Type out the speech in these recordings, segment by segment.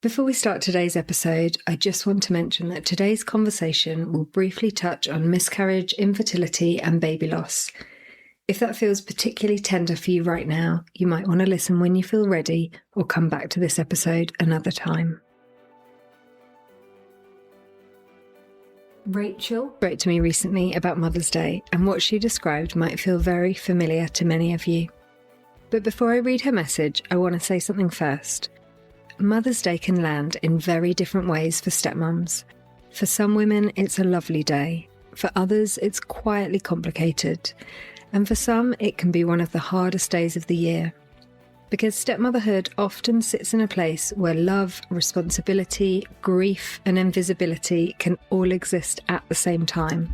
Before we start today's episode, I just want to mention that today's conversation will briefly touch on miscarriage, infertility, and baby loss. If that feels particularly tender for you right now, you might want to listen when you feel ready or come back to this episode another time. Rachel wrote to me recently about Mother's Day, and what she described might feel very familiar to many of you. But before I read her message, I want to say something first. Mother's Day can land in very different ways for stepmums. For some women, it's a lovely day. For others, it's quietly complicated. And for some, it can be one of the hardest days of the year. Because stepmotherhood often sits in a place where love, responsibility, grief, and invisibility can all exist at the same time.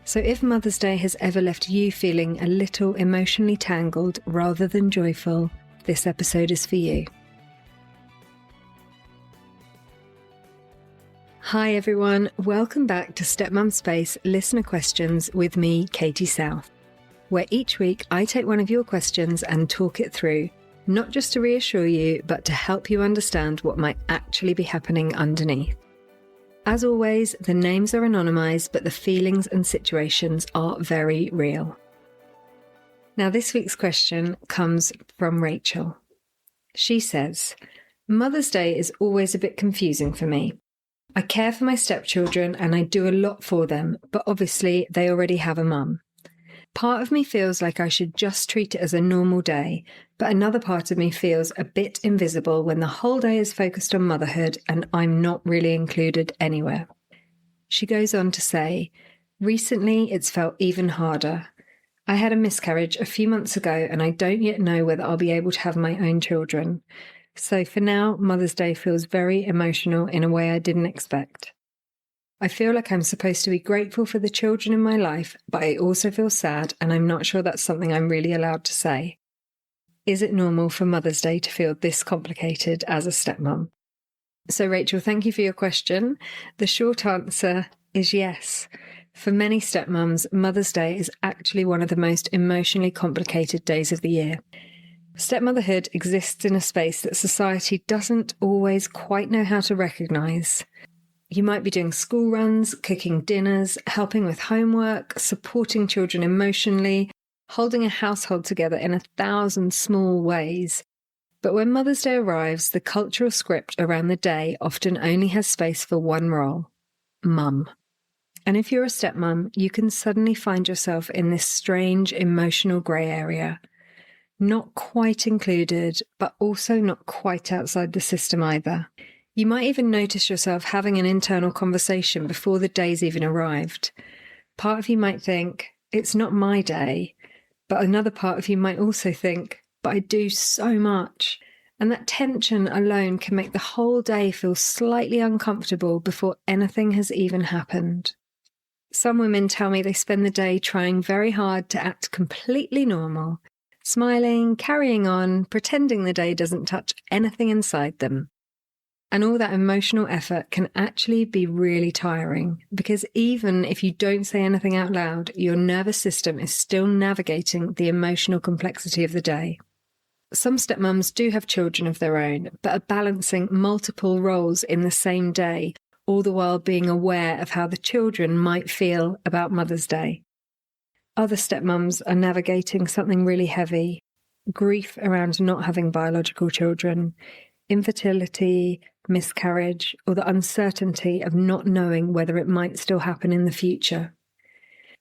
So if Mother's Day has ever left you feeling a little emotionally tangled rather than joyful, this episode is for you. Hi everyone, welcome back to Stepmum Space Listener Questions with me, Katie South, where each week I take one of your questions and talk it through, not just to reassure you, but to help you understand what might actually be happening underneath. As always, the names are anonymised, but the feelings and situations are very real. Now this week's question comes from Rachel. She says, Mother's Day is always a bit confusing for me. I care for my stepchildren and I do a lot for them, but obviously they already have a mum. Part of me feels like I should just treat it as a normal day, but another part of me feels a bit invisible when the whole day is focused on motherhood and I'm not really included anywhere. She goes on to say, recently it's felt even harder. I had a miscarriage a few months ago and I don't yet know whether I'll be able to have my own children. So for now, Mother's Day feels very emotional in a way I didn't expect. I feel like I'm supposed to be grateful for the children in my life, but I also feel sad and I'm not sure that's something I'm really allowed to say. Is it normal for Mother's Day to feel this complicated as a stepmom? So Rachel, thank you for your question. The short answer is yes. For many stepmoms, Mother's Day is actually one of the most emotionally complicated days of the year. Stepmotherhood exists in a space that society doesn't always quite know how to recognise. You might be doing school runs, cooking dinners, helping with homework, supporting children emotionally, holding a household together in 1,000 small ways. But when Mother's Day arrives, the cultural script around the day often only has space for one role: mum. And if you're a stepmum, you can suddenly find yourself in this strange emotional grey area. Not quite included, but also not quite outside the system either. You might even notice yourself having an internal conversation before the day's even arrived. Part of you might think, it's not my day, but another part of you might also think, but I do so much. And that tension alone can make the whole day feel slightly uncomfortable before anything has even happened. Some women tell me they spend the day trying very hard to act completely normal, smiling, carrying on, pretending the day doesn't touch anything inside them. And all that emotional effort can actually be really tiring, because even if you don't say anything out loud, your nervous system is still navigating the emotional complexity of the day. Some stepmums do have children of their own, but are balancing multiple roles in the same day, all the while being aware of how the children might feel about Mother's Day. Other stepmums are navigating something really heavy: grief around not having biological children, infertility, miscarriage, or the uncertainty of not knowing whether it might still happen in the future.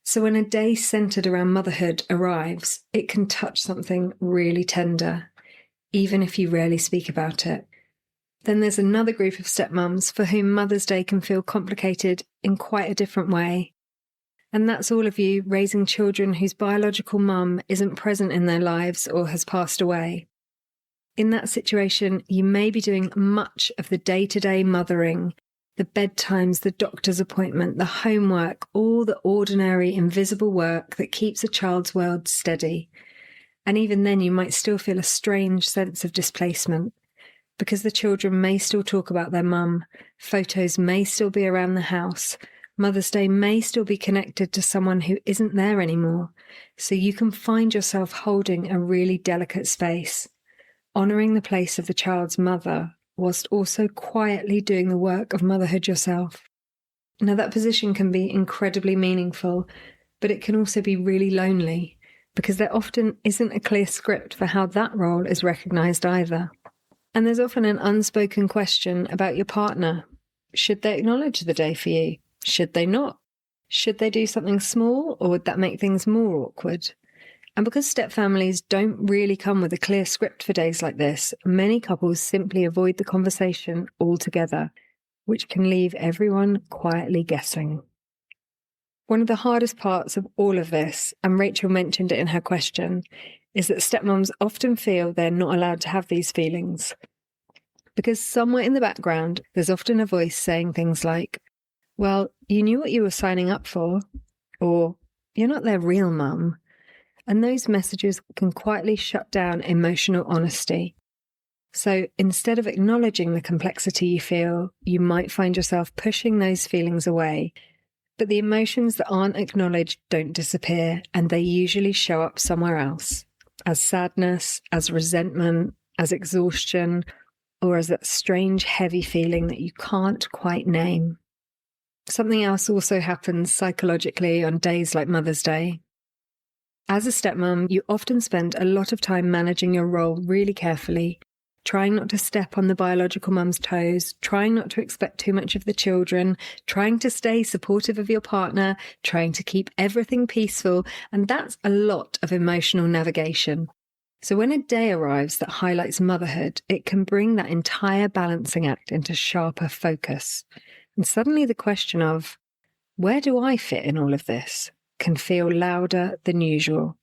So when a day centred around motherhood arrives, it can touch something really tender, even if you rarely speak about it. Then there's another group of stepmums for whom Mother's Day can feel complicated in quite a different way. And that's all of you raising children whose biological mum isn't present in their lives or has passed away. In that situation, you may be doing much of the day-to-day mothering, the bedtimes, the doctor's appointment, the homework, all the ordinary, invisible work that keeps a child's world steady. And even then, you might still feel a strange sense of displacement, because the children may still talk about their mum, photos may still be around the house, Mother's Day may still be connected to someone who isn't there anymore, so you can find yourself holding a really delicate space, honouring the place of the child's mother, whilst also quietly doing the work of motherhood yourself. Now, that position can be incredibly meaningful, but it can also be really lonely because there often isn't a clear script for how that role is recognised either. And there's often an unspoken question about your partner. Should they acknowledge the day for you? Should they not? Should they do something small, or would that make things more awkward? And because stepfamilies don't really come with a clear script for days like this, many couples simply avoid the conversation altogether, which can leave everyone quietly guessing. One of the hardest parts of all of this, and Rachel mentioned it in her question, is that stepmoms often feel they're not allowed to have these feelings. Because somewhere in the background, there's often a voice saying things like, well, you knew what you were signing up for, or you're not their real mum. And those messages can quietly shut down emotional honesty. So instead of acknowledging the complexity you feel, you might find yourself pushing those feelings away. But the emotions that aren't acknowledged don't disappear, and they usually show up somewhere else, as sadness, as resentment, as exhaustion, or as that strange, heavy feeling that you can't quite name. Something else also happens psychologically on days like Mother's Day. As a stepmom, you often spend a lot of time managing your role really carefully, trying not to step on the biological mum's toes, trying not to expect too much of the children, trying to stay supportive of your partner, trying to keep everything peaceful, and that's a lot of emotional navigation. So when a day arrives that highlights motherhood, it can bring that entire balancing act into sharper focus. And suddenly the question of, where do I fit in all of this, can feel louder than usual.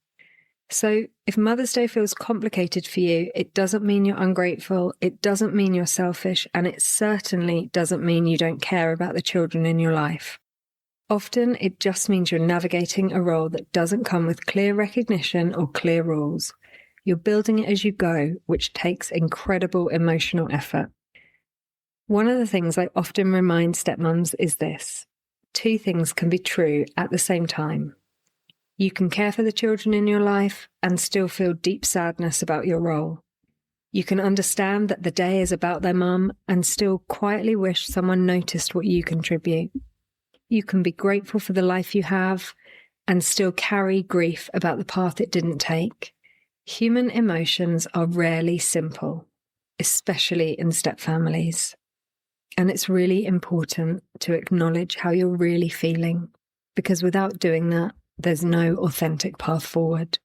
So if Mother's Day feels complicated for you, it doesn't mean you're ungrateful, it doesn't mean you're selfish, and it certainly doesn't mean you don't care about the children in your life. Often it just means you're navigating a role that doesn't come with clear recognition or clear rules. You're building it as you go, which takes incredible emotional effort. One of the things I often remind stepmoms is this: 2 things can be true at the same time. You can care for the children in your life and still feel deep sadness about your role. You can understand that the day is about their mum and still quietly wish someone noticed what you contribute. You can be grateful for the life you have and still carry grief about the path it didn't take. Human emotions are rarely simple, especially in stepfamilies. And it's really important to acknowledge how you're really feeling, because without doing that, there's no authentic path forward.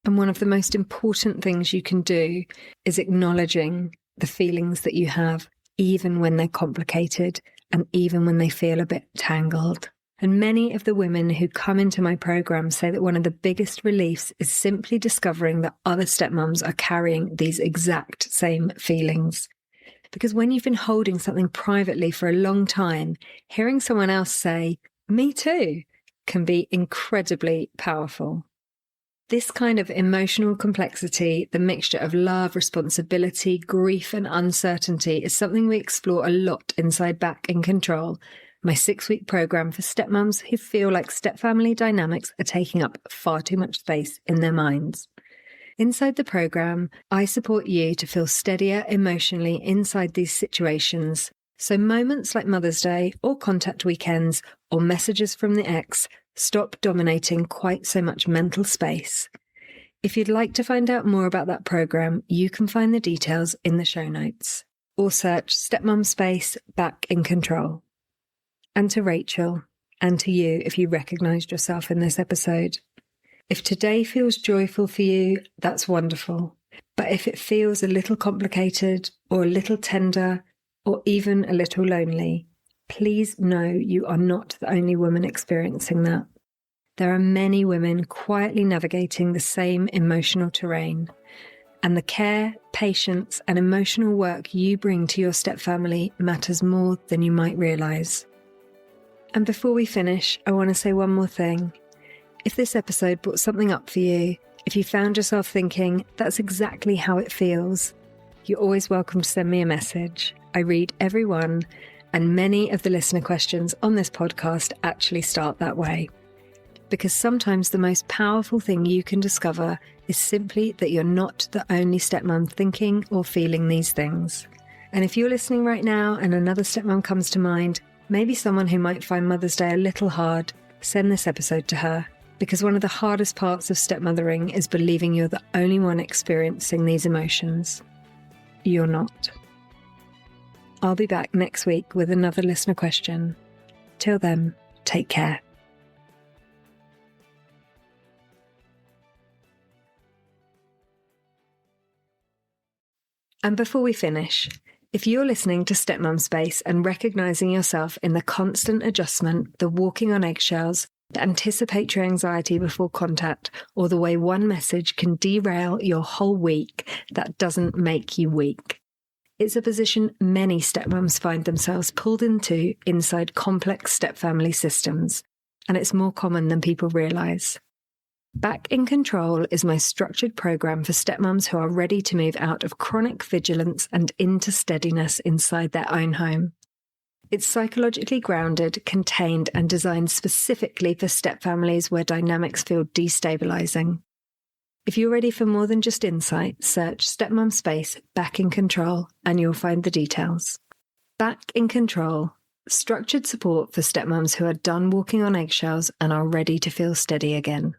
And one of the most important things you can do is acknowledging the feelings that you have, even when they're complicated and even when they feel a bit tangled. And many of the women who come into my program say that one of the biggest reliefs is simply discovering that other stepmoms are carrying these exact same feelings. Because when you've been holding something privately for a long time, hearing someone else say, "Me too," can be incredibly powerful. This kind of emotional complexity, the mixture of love, responsibility, grief, and uncertainty, is something we explore a lot inside Back in Control, my 6-week program for stepmoms who feel like stepfamily dynamics are taking up far too much space in their minds. Inside the program, I support you to feel steadier emotionally inside these situations, so moments like Mother's Day or contact weekends or messages from the ex stop dominating quite so much mental space. If you'd like to find out more about that program, you can find the details in the show notes, or search Stepmum Space Back in Control. And to Rachel, and to you if you recognised yourself in this episode. If today feels joyful for you, that's wonderful. But if it feels a little complicated or a little tender or even a little lonely, please know you are not the only woman experiencing that. There are many women quietly navigating the same emotional terrain. And the care, patience, and emotional work you bring to your stepfamily matters more than you might realise. And before we finish, I want to say one more thing. If this episode brought something up for you, if you found yourself thinking, that's exactly how it feels, you're always welcome to send me a message. I read every one, and many of the listener questions on this podcast actually start that way. Because sometimes the most powerful thing you can discover is simply that you're not the only stepmom thinking or feeling these things. And if you're listening right now and another stepmom comes to mind, maybe someone who might find Mother's Day a little hard, send this episode to her. Because one of the hardest parts of stepmothering is believing you're the only one experiencing these emotions. You're not. I'll be back next week with another listener question. Till then, take care. And before we finish, if you're listening to Stepmum Space and recognizing yourself in the constant adjustment, the walking on eggshells, the anticipatory anxiety before contact, or the way one message can derail your whole week, that doesn't make you weak. It's a position many stepmums find themselves pulled into inside complex stepfamily systems, and it's more common than people realise. Back in Control is my structured programme for stepmums who are ready to move out of chronic vigilance and into steadiness inside their own home. It's psychologically grounded, contained, and designed specifically for stepfamilies where dynamics feel destabilising. If you're ready for more than just insight, search Stepmum Space Back in Control and you'll find the details. Back in Control, structured support for stepmums who are done walking on eggshells and are ready to feel steady again.